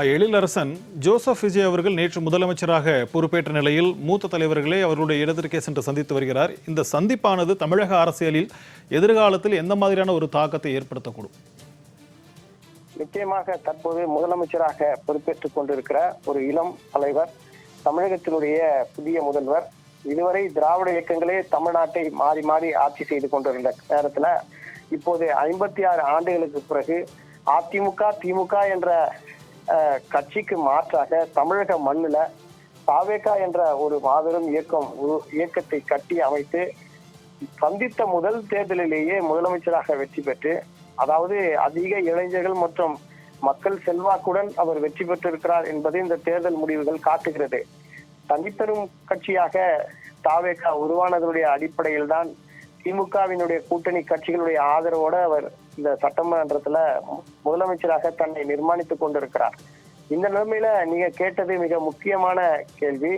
Ezhilarasan, Joseph Vijay அவர்கள் நேற்று முதலமைச்சராக பொறுப்பேற்ற நிலையில் மூத்த தலைவர்களே அவர்களுடைய இடத்திற்கே சென்று சந்தித்து வருகிறார். இந்த சந்திப்பானது தமிழக அரசியலில் எதிர்காலத்தில் எந்த மாதிரியான ஒரு தாக்கத்தை ஏற்படுத்தக்கூடும்? நிச்சயமாக தற்போது முதலமைச்சராக பொறுப்பேற்றுக் கொண்டிருக்கிற ஒரு இளம் தலைவர், தமிழகத்தினுடைய புதிய முதல்வர். இதுவரை திராவிட இயக்கங்களே தமிழ்நாட்டை மாறி மாறி ஆட்சி செய்து கொண்டிருந்த நேரத்துல இப்போது 56 ஆண்டுகளுக்கு பிறகு அதிமுக திமுக என்ற கட்சிக்கு மாற்றாக தமிழக மண்ணுல தாவேகா என்ற ஒரு மாபெரும் இயக்கத்தை கட்டி அமைத்து சந்தித்த முதல் தேர்தலிலேயே முதலமைச்சராக வெற்றி பெற்று, அதாவது அதிக இளைஞர்கள் மற்றும் மக்கள் செல்வாக்குடன் அவர் வெற்றி பெற்றிருக்கிறார் என்பதை இந்த தேர்தல் முடிவுகள் காட்டுகிறது. தனிப்பெரும் கட்சியாக தாவேகா உருவானதனுடைய அடிப்படையில் தான் திமுகவினுடைய கூட்டணி கட்சிகளுடைய ஆதரவோடு அவர் இந்த சட்டமன்றத்துல முதலமைச்சராக தன்னை நிர்மாணித்துக் கொண்டிருக்கிறார். இந்த நிலைமையில நீங்க கேட்டது மிக முக்கியமான கேள்வி.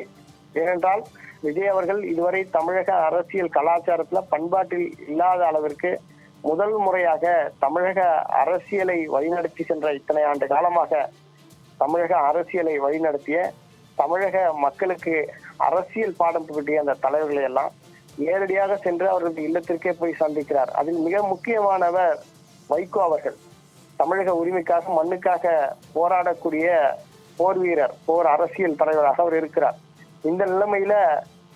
ஏனென்றால் விஜய் அவர்கள் இதுவரை தமிழக அரசியல் கலாச்சாரத்துல பண்பாட்டில் இல்லாத அளவிற்கு முதல் முறையாக தமிழக அரசியலை வழிநடத்தி சென்ற இத்தனை ஆண்டு காலமாக தமிழக அரசியலை வழிநடத்திய, தமிழக மக்களுக்கு அரசியல் பாடம் புகட்டிய அந்த தலைவர்களை எல்லாம் நேரடியாக சென்று அவர்களுடைய இல்லத்திற்கே போய் சந்திக்கிறார். அதில் மிக முக்கியமானவர் வைகோ அவர்கள். தமிழக உரிமைக்காக மண்ணுக்காக போராடக்கூடிய போர் வீரர், போர் அரசியல் தலைவராக அவர் இருக்கிறார். இந்த நிலைமையில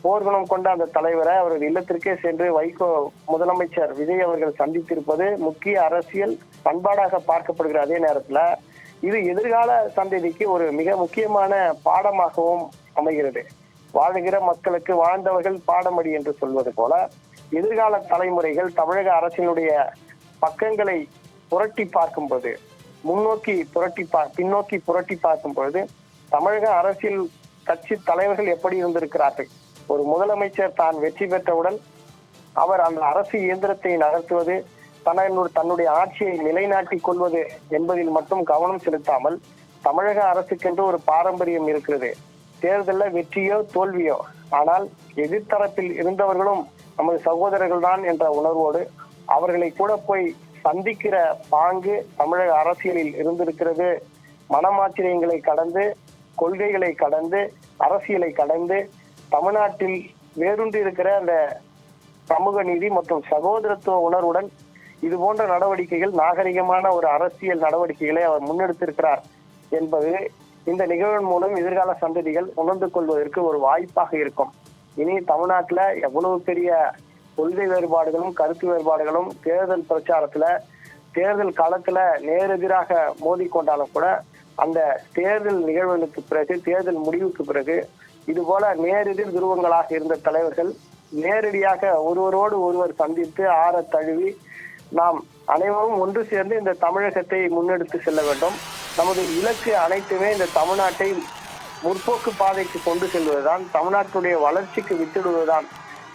போர்க்குணம் கொண்ட அந்த தலைவரை அவரது இல்லத்திற்கே சென்று வைகோ முதலமைச்சர் விஜய் அவர்கள் சந்தித்திருப்பது முக்கிய அரசியல் பண்பாடாக பார்க்கப்படுகிற அதே நேரத்துல இது எதிர்கால சந்ததிக்கு ஒரு மிக முக்கியமான பாடமாகவும் அமைகிறது. வாழுகிற மக்களுக்கு வாழ்ந்தவர்கள் பாடமடி என்று சொல்வது போல எதிர்கால தலைமுறைகள் தமிழக அரசினுடைய பக்கங்களை புரட்டி பார்க்கும்போது, பின்னோக்கி புரட்டி பார்க்கும் பொழுது தமிழக அரசியல் கட்சி தலைவர்கள் எப்படி இருந்திருக்கிறார்கள். ஒரு முதலமைச்சர் தான் வெற்றி பெற்றவுடன் அவர் அந்த அரசு இயந்திரத்தை நகர்த்துவது, தன்னுடைய ஆட்சியை நிலைநாட்டிக் கொள்வது என்பதில் மட்டும் கவனம் செலுத்தாமல் தமிழக அரசுக்கென்று ஒரு பாரம்பரியம் இருக்கிறது. தேர்தலில் வெற்றியோ தோல்வியோ, ஆனால் எதிர்த்தரப்பில் இருந்தவர்களும் நமது சகோதரர்கள் தான் என்ற உணர்வோடு அவர்களை கூட போய் சந்திக்கிற பாங்கு தமிழக அரசியலில் இருந்திருக்கிறது. மனமாச்சரியங்களை கடந்து, கொள்கைகளை கடந்து, அரசியலை கடந்து தமிழ்நாட்டில் வேரூன்றி இருக்கிற அந்த சமூக நீதி மற்றும் சகோதரத்துவ உணர்வுடன் இது போன்ற நடவடிக்கைகள், நாகரிகமான ஒரு அரசியல் நடவடிக்கைகளை அவர் முன்னெடுத்திருக்கிறார் என்பது இந்த நிகழ்வின் மூலம் எதிர்கால சந்ததிகள் உணர்ந்து கொள்வதற்கு ஒரு வாய்ப்பாக இருக்கும். இனி தமிழ்நாட்டுல எவ்வளவு பெரிய கொள்கை வேறுபாடுகளும் கருத்து வேறுபாடுகளும் தேர்தல் பிரச்சாரத்துல, தேர்தல் காலத்துல நேரெதிராக மோதி கொண்டாலும் கூட அந்த தேர்தல் நிகழ்வுகளுக்கு பிறகு, தேர்தல் முடிவுக்கு பிறகு இது போல நேரெதிர் துருவங்களாக இருந்த தலைவர்கள் நேரடியாக ஒருவரோடு ஒருவர் சந்தித்து ஆற தழுவி நாம் அனைவரும் ஒன்று சேர்ந்து இந்த தமிழகத்தை முன்னெடுத்து செல்ல வேண்டும். நமது இலக்கு அனைத்துமே இந்த தமிழ்நாட்டை முற்போக்கு பாதைக்கு கொண்டு செல்வதுதான், தமிழ்நாட்டுடைய வளர்ச்சிக்கு வித்திடுவதுதான்.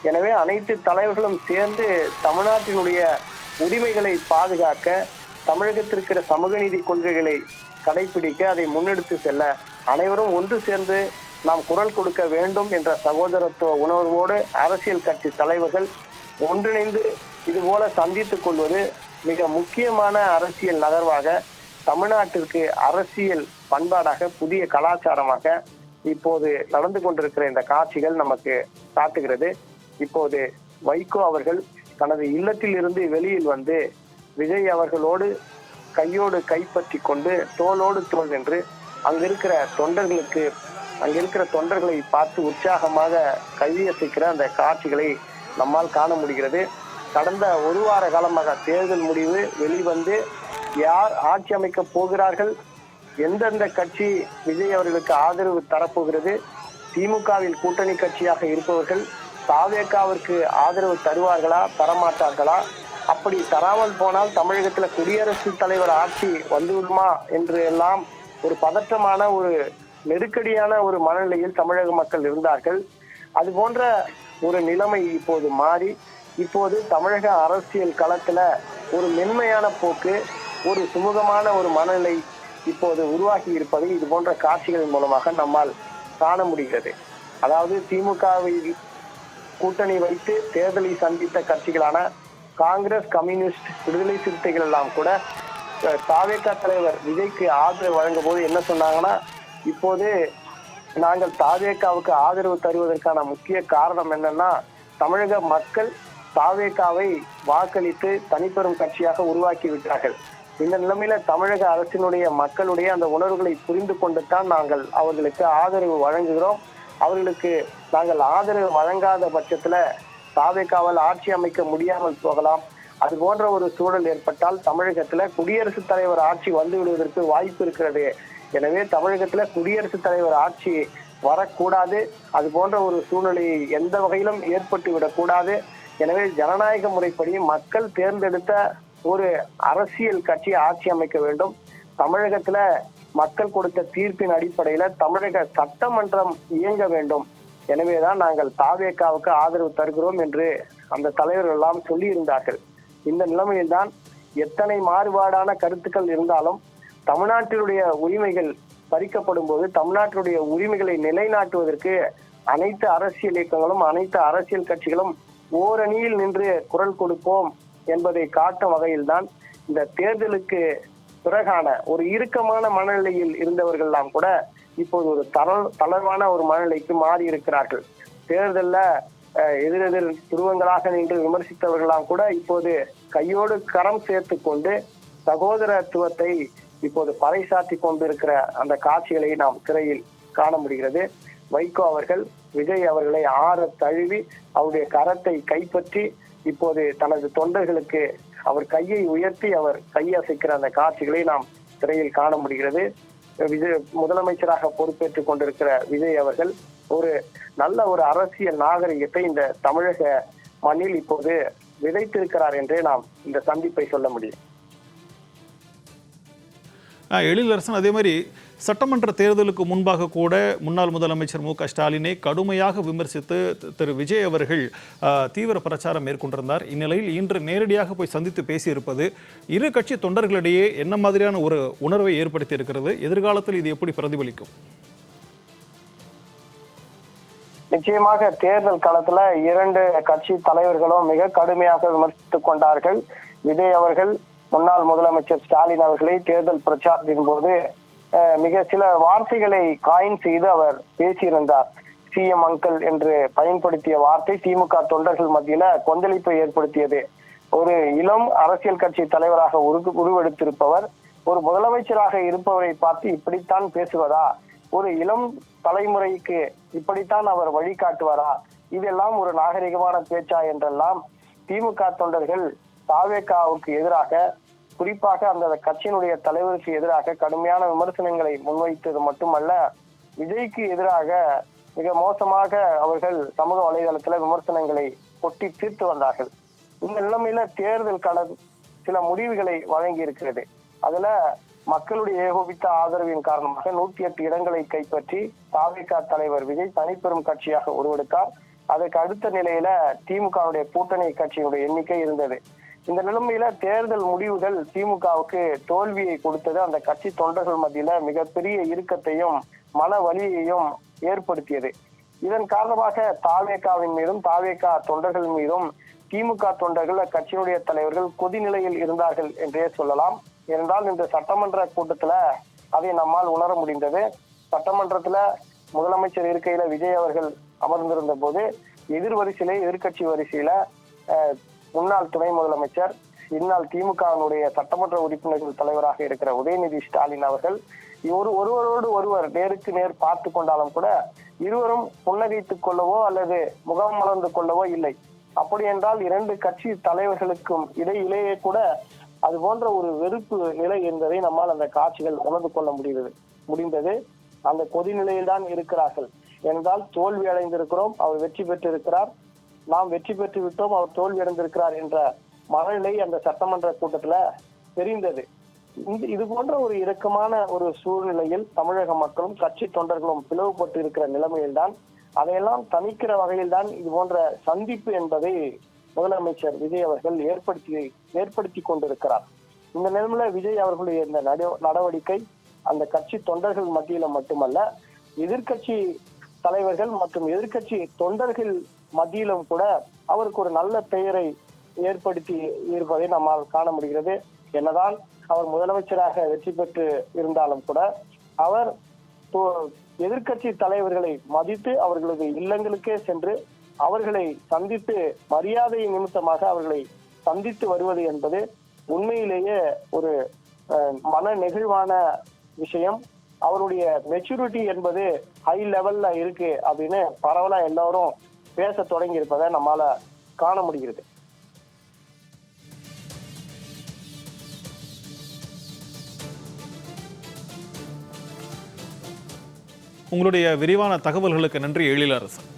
எனவே அனைத்து தலைவர்களும் சேர்ந்து தமிழ்நாட்டினுடைய உரிமைகளை பாதுகாக்க, தமிழகத்திற்கிற சமூக நீதி கொள்கைகளை கடைபிடிக்க, அதை முன்னெடுத்து செல்ல அனைவரும் ஒன்று சேர்ந்து நாம் குரல் கொடுக்க வேண்டும் என்ற சகோதரத்துவ உணர்வோடு அரசியல் கட்சி தலைவர்கள் ஒன்றிணைந்து இது போல சந்தித்துக் கொள்வது மிக முக்கியமான அரசியல் நகர்வாக, தமிழ்நாட்டிற்கு அரசியல் பண்பாடாக, புதிய கலாச்சாரமாக இப்போது நடந்து கொண்டிருக்கிற இந்த காட்சிகள் நமக்கு காட்டுகிறது. இப்போது வைகோ அவர்கள் தனது இல்லத்தில் இருந்து வெளியில் வந்து விஜய் அவர்களோடு கையோடு கைப்பற்றி கொண்டு தோளோடு தோள் என்று அங்கிருக்கிற தொண்டர்களை பார்த்து உற்சாகமாக கையசைக்கிற அந்த காட்சிகளை நம்மால் காண முடிகிறது. கடந்த ஒரு வார காலமாக தேர்தல் முடிவு வெளிவந்து யார் ஆட்சி அமைக்க போகிறார்கள், எந்தெந்த கட்சி விஜய் அவர்களுக்கு ஆதரவு தரப்போகிறது, திமுகவில் கூட்டணி கட்சியாக இருப்பவர்கள் தாவேகாவிற்கு ஆதரவு தருவார்களா தரமாட்டார்களா, அப்படி தராமல் போனால் தமிழகத்துல குடியரசுத் தலைவர் ஆட்சி வந்துவிடுமா என்று எல்லாம் ஒரு பதற்றமான, ஒரு நெருக்கடியான ஒரு மனநிலையில் தமிழக மக்கள் இருந்தார்கள். அது போன்ற ஒரு நிலைமை இப்போது மாறி, இப்போது தமிழக அரசியல் களத்துல ஒரு மென்மையான போக்கு, ஒரு சுமூகமான ஒரு மனநிலை இப்போது உருவாகி இருப்பதை இது போன்ற காட்சிகளின் மூலமாக நம்மால் காண முடிகிறது. அதாவது திமுகவில் கூட்டணி வைத்து தேர்தலை சந்தித்த கட்சிகளான காங்கிரஸ், கம்யூனிஸ்ட், விடுதலை சிறுத்தைகள் எல்லாம் கூட தாவேகா தலைவர் விஜய்க்கு ஆதரவு வழங்கும் போது என்ன சொன்னாங்கன்னா, இப்போது நாங்கள் தாவேகாவுக்கு ஆதரவு தருவதற்கான முக்கிய காரணம் என்னன்னா, தமிழக மக்கள் தாவேகாவை வாக்களித்து தனிப்பெரும் கட்சியாக உருவாக்கி விட்டார்கள். இந்த நிலைமையில தமிழக அரசினுடைய மக்களுடைய அந்த உணர்வுகளை புரிந்து கொண்டுதான் நாங்கள் அவர்களுக்கு ஆதரவு வழங்குகிறோம். அவர்களுக்கு நாங்கள் ஆதரவு வழங்காத பட்சத்துல தாவேகாவால் ஆட்சி அமைக்க முடியாமல் போகலாம். அது போன்ற ஒரு சூழல் ஏற்பட்டால் தமிழகத்துல குடியரசுத் தலைவர் ஆட்சி வந்து விடுவதற்கு வாய்ப்பு இருக்கிறது. எனவே தமிழகத்துல குடியரசுத் தலைவர் ஆட்சி வரக்கூடாது. அது போன்ற ஒரு சூழ்நிலை எந்த வகையிலும் ஏற்பட்டு விடக்கூடாது. எனவே ஜனநாயக முறைப்படி மக்கள் தேர்ந்தெடுத்த ஒரு அரசியல் கட்சி ஆட்சி அமைக்க வேண்டும். தமிழகத்துல மக்கள் கொடுத்த தீர்ப்பின் அடிப்படையில தமிழக சட்டமன்றம் இயங்க வேண்டும். எனவேதான் நாங்கள் தாவேகாவுக்கு ஆதரவு தருகிறோம் என்று அந்த தலைவர்கள் எல்லாம் சொல்லி இருந்தார்கள். இந்த நிலைமையில்தான் எத்தனை மாறுபாடான கருத்துக்கள் இருந்தாலும் தமிழ்நாட்டினுடைய உரிமைகள் பறிக்கப்படும் போது தமிழ்நாட்டினுடைய உரிமைகளை நிலைநாட்டுவதற்கு அனைத்து அரசியல் இயக்கங்களும் அனைத்து அரசியல் கட்சிகளும் ஓரணியில் நின்று குரல் கொடுப்போம் என்பதை காட்டும் வகையில்தான் இந்த தேர்தலுக்கு பிறகான ஒரு இறுக்கமான மனநிலையில் இருந்தவர்கள் எல்லாம் கூட இப்போது ஒரு தளர்வான ஒரு மனநிலைக்கு மாறி இருக்கிறார்கள். தேர்தல்ல எதிரெதிர் துருவங்களாக நின்று விமர்சித்தவர்களாம் கூட இப்போது கையோடு கரம் சேர்த்து கொண்டு சகோதரத்துவத்தை இப்போது பறைசாற்றி கொண்டிருக்கிற அந்த காட்சிகளை நாம் திரையில் காண முடிகிறது. வைகோ அவர்கள் விஜய் அவர்களை ஆற தழுவி அவருடைய கரத்தை கைப்பற்றி இப்போது தனது தொண்டர்களுக்கு அவர் கையை உயர்த்தி அவர் கையசைக்கிற அந்த காட்சிகளை நாம் திரையில் காண முடிகிறது. விஜய் முதலமைச்சராக பொறுப்பேற்றுக் கொண்டிருக்கிற விஜய் அவர்கள் ஒரு நல்ல ஒரு அரசியல் நாகரிகத்தை இந்த தமிழக மண்ணில் இப்போது விதைத்திருக்கிறார் என்றே நாம் இந்த சந்திப்பை சொல்ல முடியும். எழிலரசன், அதே மாதிரி சட்டமன்ற தேர்தலுக்கு முன்பாக கூட முன்னாள் முதலமைச்சர் மு.க. ஸ்டாலினை கடுமையாக விமர்சித்து திரு விஜய் அவர்கள் தீவிர பிரச்சாரம் மேற்கொண்டிருந்தார். இந்நிலையில் இன்று நேரடியாக போய் சந்தித்து பேசியிருப்பது இரு கட்சி தொண்டர்களிடையே என்ன மாதிரியான ஒரு உணர்வை ஏற்படுத்தி இருக்கிறது? எதிர்காலத்தில் இது எப்படி பிரதிபலிக்கும்? நிச்சயமாக தேர்தல் களத்துல இரண்டு கட்சி தலைவர்களும் மிக கடுமையாக விமர்சித்துக் கொண்டார்கள். விஜய் அவர்கள் முன்னாள் முதலமைச்சர் ஸ்டாலின் அவர்களை தேர்தல் பிரச்சாரத்தின் போது மிக சில வார்த்தைகளை காயின் செய்து அவர் பேசியிருந்தார். சிஎம் அங்கிள் என்று பயன்படுத்திய வார்த்தை திமுக தொண்டர்கள் மத்தியில கொந்தளிப்பை ஏற்படுத்தியது. ஒரு இளம் அரசியல் கட்சி தலைவராக உருவெடுத்திருப்பவர் ஒரு முதலமைச்சராக இருப்பவரை பார்த்து இப்படித்தான் பேசுவதா? ஒரு இளம் தலைமுறைக்கு இப்படித்தான் அவர் வழிகாட்டுவாரா? இதெல்லாம் ஒரு நாகரிகமான பேச்சா என்றெல்லாம் திமுக தொண்டர்கள் தாவேகாவுக்கு எதிராக, குறிப்பாக அந்த கட்சியினுடைய தலைவருக்கு எதிராக கடுமையான விமர்சனங்களை முன்வைத்தது மட்டுமல்ல, விஜய்க்கு எதிராக மிக மோசமாக அவர்கள் சமூக வலைதளத்துல விமர்சனங்களை கொட்டி தீர்த்து வந்தார்கள். இந்த நிலைமையில தேர்தல் களம் சில முடிவுகளை வழங்கி இருக்கிறது. அதுல மக்களுடைய ஏகோபித்த ஆதரவின் காரணமாக 108 இடங்களை கைப்பற்றி தாவேகா தலைவர் விஜய் தனிப்பெரும் கட்சியாக உருவெடுத்தார். அதற்கு அடுத்த நிலையில திமுகவுடைய கூட்டணி கட்சியினுடைய எண்ணிக்கை இருந்தது. இந்த நிலைமையில தேர்தல் முடிவுகள் திமுகவுக்கு தோல்வியை கொடுத்தது. அந்த கட்சி தொண்டர்கள் மத்தியில மிகப்பெரிய இறுக்கத்தையும் மன வலியையும் ஏற்படுத்தியது. இதன் காரணமாக தாவேகாவின் மீதும் தாவேகா தொண்டர்கள் மீதும் திமுக தொண்டர்கள் அக்கட்சியினுடைய தலைவர்கள் கொதிநிலையில் இருந்தார்கள் என்றே சொல்லலாம். ஏனென்றால் இந்த சட்டமன்ற கூட்டத்துல அதை நம்மால் உணர முடிந்தது. சட்டமன்றத்துல முதலமைச்சர் இருக்கையில விஜய் அவர்கள் அமர்ந்திருந்த போது எதிர்கட்சி வரிசையில முன்னாள் துணை முதலமைச்சர் இந்நாள் திமுகவினுடைய சட்டமன்ற உறுப்பினர்கள் தலைவராக இருக்கிற உதயநிதி ஸ்டாலின் அவர்கள் ஒருவரோடு ஒருவர் நேருக்கு நேர் பார்த்து கொண்டாலும் கூட இருவரும் புன்னகைத்துக் கொள்ளவோ அல்லது முகம் மலர்ந்து கொள்ளவோ இல்லை. அப்படி என்றால் இரண்டு கட்சி தலைவர்களுக்கும் இடையிலேயே கூட அது போன்ற ஒரு வெறுப்பு நிலை என்பதை நம்மால் அந்த காட்சிகள் உணர்ந்து கொள்ள முடிந்தது. அந்த கொதிநிலையில் தான் இருக்கிறார்கள். என்றால் தோல்வி அடைந்திருக்கிறோம், அவர் வெற்றி பெற்றிருக்கிறார், நாம் வெற்றி பெற்று விட்டோம், அவர் தோல்வி அடைந்திருக்கிறார் என்ற மனநிலை அந்த சட்டமன்ற கூட்டத்துல தெரிந்தது. இது போன்ற ஒரு இறுக்கமான ஒரு சூழ்நிலையில் தமிழக மக்களும் கட்சி தொண்டர்களும் பிளவுபட்டு இருக்கிற நிலைமையில்தான் அதையெல்லாம் தணிக்கிற வகையில் தான் இது போன்ற சந்திப்பு என்பதை முதலமைச்சர் விஜய் அவர்கள் ஏற்படுத்தி கொண்டிருக்கிறார். இந்த நிலைமையில விஜய் அவர்களுடைய இந்த நடவடிக்கை அந்த கட்சி தொண்டர்கள் மத்தியில மட்டுமல்ல, எதிர்கட்சி தலைவர்கள் மற்றும் எதிர்கட்சி தொண்டர்கள் மத்தியிலும் கூட அவருக்கு ஒரு நல்ல பெயரை ஏற்படுத்தி இருப்பதை நம்மால் காண முடிகிறது. என்னதான் அவர் முதலமைச்சராக வெற்றி பெற்று இருந்தாலும் கூட அவர் எதிர்க்கட்சி தலைவர்களை மதித்து அவர்களது இல்லங்களுக்கே சென்று அவர்களை சந்தித்து மரியாதை நிமித்தமாக அவர்களை சந்தித்து வருவது என்பது உண்மையிலேயே ஒரு மன நெகிழ்வான விஷயம். அவருடைய மெச்சூரிட்டி என்பது ஹை லெவல்ல இருக்கு அப்படின்னு பரவலா எல்லாரும் பேச தொடங்கி இருப்பதை நம்மால காண முடிகிறது. உங்களுடைய விரிவான தகவல்களுக்கு நன்றி எழிலரசன்.